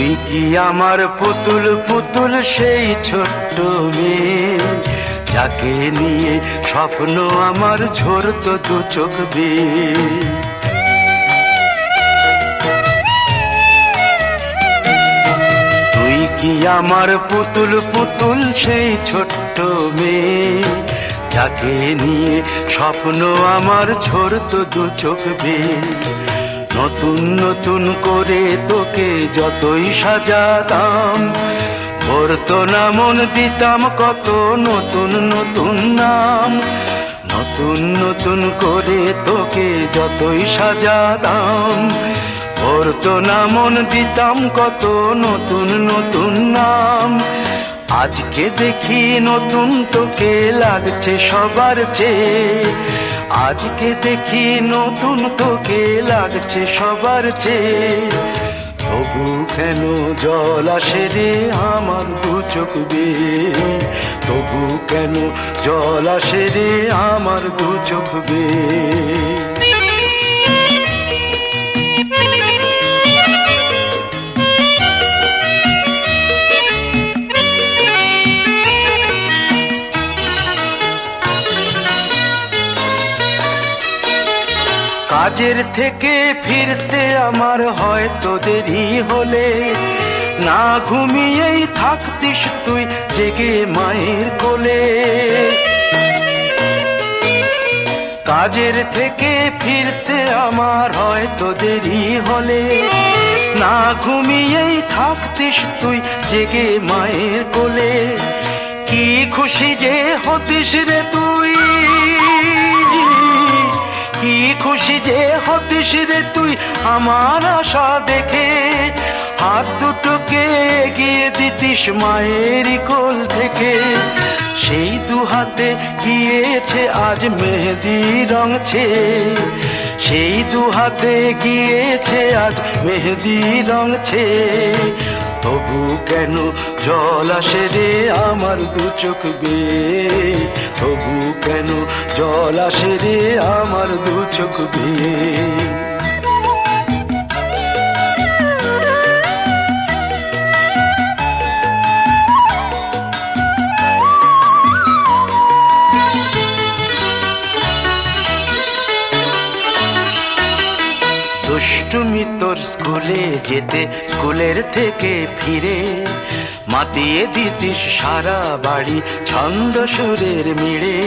তুই কি আমার পুতুল পুতুল সেই ছোট্ট মেয়ে, যাকে নিয়ে স্বপ্ন আমার ঝরতো দু চোখ বেয়ে। তুই কি আমার পুতুল পুতুল সেই ছোট্ট মেয়ে, যাকে নিয়ে স্বপ্ন আমার ঝরতো দু চোখ বেয়ে। নতুন নতুন করে তোকে যতই সাজাতাম, ভরতো না মন দিতাম কত নতুন নতুন নাম। নতুন নতুন করে তোকে যতই সাজাতাম, ভরতো না মন দিতাম কত নতুন নতুন নাম। আজকে দেখি নতুন তোকে লাগছে সবার চেয়ে, আজকে দেখি নতুন তোকে লাগছে সবার চেয়ে। তবু কেন জল আসে রে আমার দু চোখ বেয়ে, তবু কেন জল আসে রে আমার দু চোখ বেয়ে। কাজের থেকে ফিরতে আমার হয়তো দেরি হলে, না ঘুমিয়েই থাকতিস তুই জেগে মায়ের কোলে। কাজের থেকে ফিরতে আমার হয়তো দেরি হলে, না ঘুমিয়েই থাকতিস তুই জেগে মায়ের কোলে। কি খুশি যে হতিস রে তুই, কি খুশি যে হতিস রে তুই আমার আশা দেখে। হাত দুটোকে এগিয়ে দিতিস মায়ের কোল থেকে, সেই দু হাতে গিয়েছে আজ মেহেদি রং ছেয়ে। সেই দু হাতে গিয়েছে আজ মেহেদি রং ছেয়ে। তবু কেন জল আসে রে আমার দু চোখ বেয়ে, তবু কেন জল আসে রে আমার দু চোখ বেয়ে। দুষ্টুমি তোর স্কুলে যেতে, স্কুলের থেকে ফিরে মাতিয়ে দিতিস সারা বাড়ি ছন্দ সুরের মিড়ে।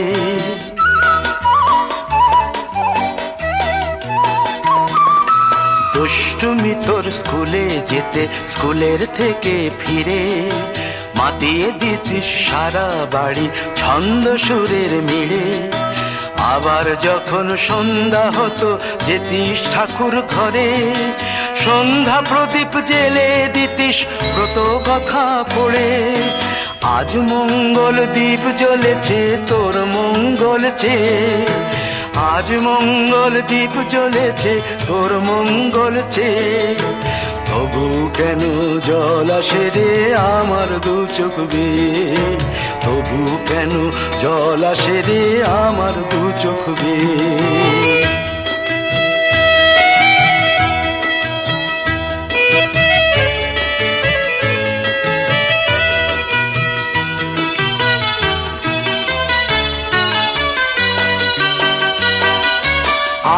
দুষ্টুমি তোর স্কুলে যেতে, স্কুলের থেকে ফিরে মাতিয়ে দিতিস সারা বাড়ি ছন্দ সুরের মিড়ে। আবার যখন সন্ধ্যা হতো যেতিস ঠাকুর ঘরে, সন্ধ্যা প্রদীপ জেলে দিতিস ব্রত কথা পড়ে। আজ মঙ্গল দ্বীপ জ্বলেছে তোর মঙ্গল চেয়ে, আজ মঙ্গল দ্বীপ জ্বলেছে তোর মঙ্গল চেয়ে। তবু কেন জল আসে রে আমার দু চোখ বেয়ে, তবু কেন জল আসে রে আমার দু চোখ বেয়ে।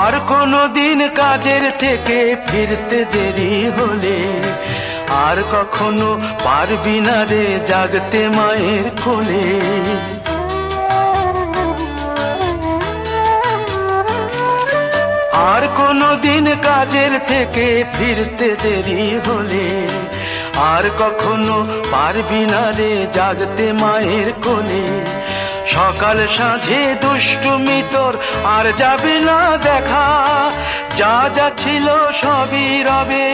আর কোনো দিন কাজের থেকে ফিরতে দেরি হলে, আর কখনো পারবি না রে জাগতে মায়ের কোলে। আর কোনো দিন কাজের থেকে ফিরতে দেরি হলে, আর কখনো পারবি না রে জাগতে মায়ের কোলে। সকাল সাঁঝে দুষ্টুমি তোর আর যাবে না দেখা, যা যা ছিল সবই রবে,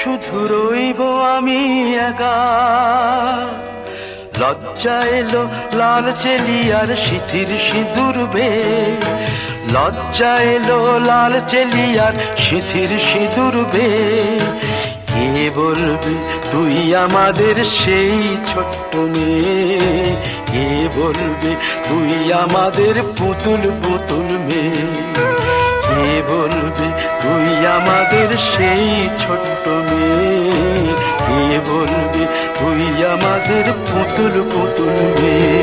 শুধু রইব আমি একা। লজ্জা এলো লাল চেলিয়ার সিথির সিঁদুর বেয়ে, লজ্জা এলো লাল চেলিয়ার সিথির সিঁদুর বেয়ে। কে বলবে তুই আমাদের সেই ছোট্ট মেয়ে, কে বলবে তুই আমাদের পুতুল পুতুল মেয়ে, কে বলবে তুই আমাদের সেই ছোট্ট মেয়ে, কে বলবে তুই আমাদের পুতুল পুতুল মেয়ে।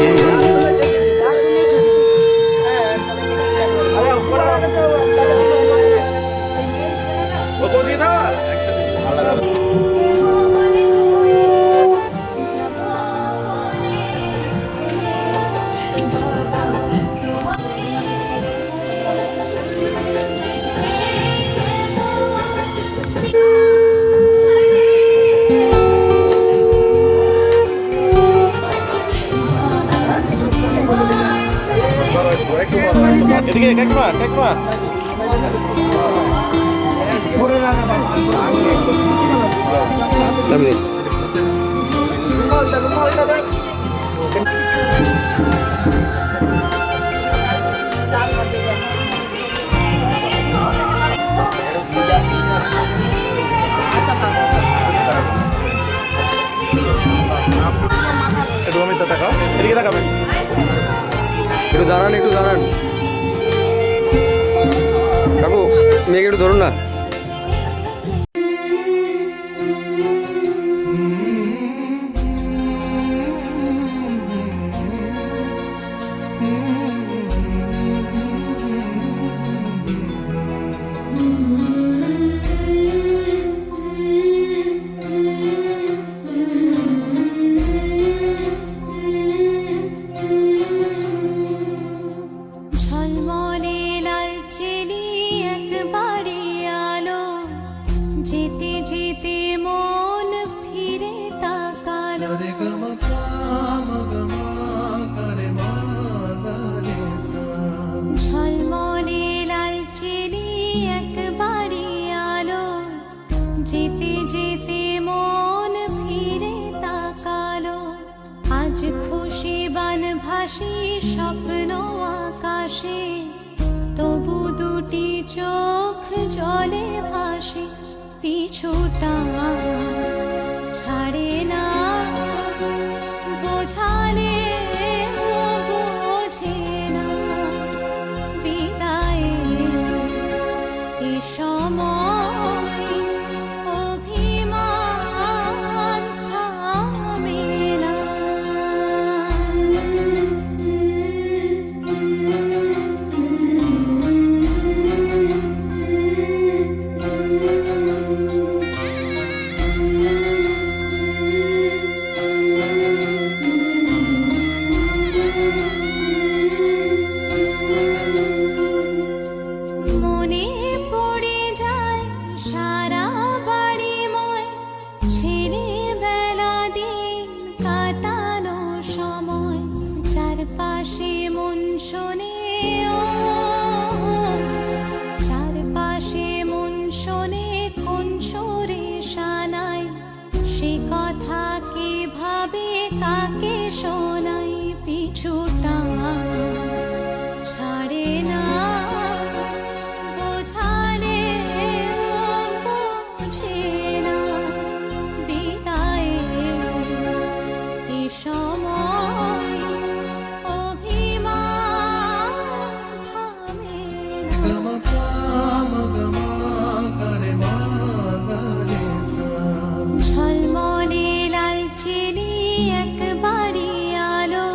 এদিকে কাকমা কাকমা একটু আমি তাকাও, এদিকে তাকাবেন, একটু দাঁড়ান, একটু দাঁড়ান কাকু, মেয়েকে একটু ধরুন না। যেতে যেতে মন ফিরে তাকালো, ঝলমলে লালচেলি একবারে আলো, যেতে যেতে মন ফিরে তাকালো। আজ খুশি বানভাসি স্বপ্ন আকাশে, তবু দুটি চোখ জলে ভাসে, পিছুটা ছাড়ে না, বোঝালে বোঝে না, বিদায়ের এ সময় অভিমান থামে না। মনে পড়ে যায় সারা বাড়িময় ছেলেবেলা দিন কাটানো সময়, চারপাশে মন শোনে ও, চারপাশে মন শোনে কোন সুরে শানাই, সে কথা কে ভাবে কাকে শোনাই, পিছুটা ছাড়ে না, বোঝালে বোঝে না, বিদায়ের এ সময় অভিমান থামে না। ঝলমলে লালচেলি একবারে আলো,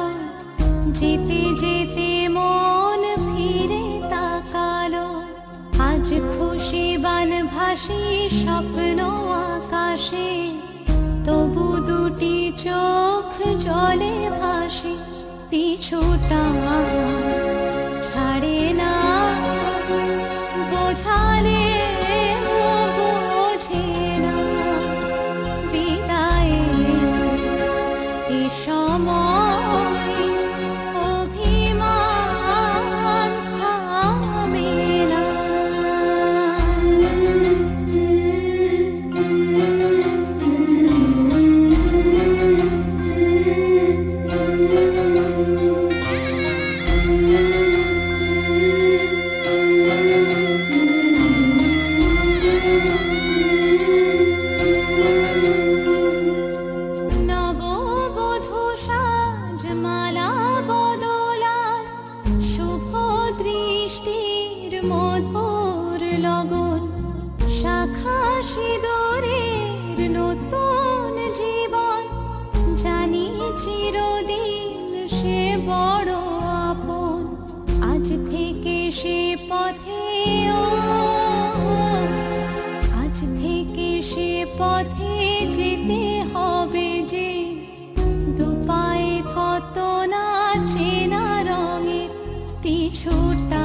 যেতে যেতে মন ফিরে তাকালো। আজ খুশি বানভাসি স্বপ্ন আকাশে, তবু দুটি চোখ জলে ভাসে, পিছুটা ছাড়ে না, বোঝালে বোঝে না, বিদায়ের এ সময় অভিমান থামে না। শাখা সিঁদুরের নতুন জীবন, জানি চিরদিন সে বড় আপন। আজ থেকে সে পথে আজ থেকে সে পথে যেতে হবে যে, দুপায়ে কত না চেনা রঙের পিছুটা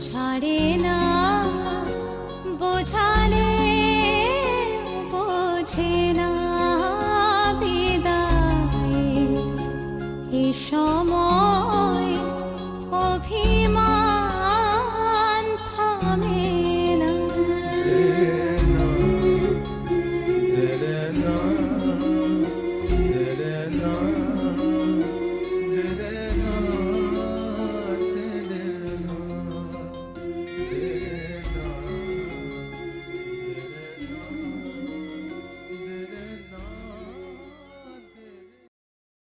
ছাড়ে না, বোঝালে বোঝে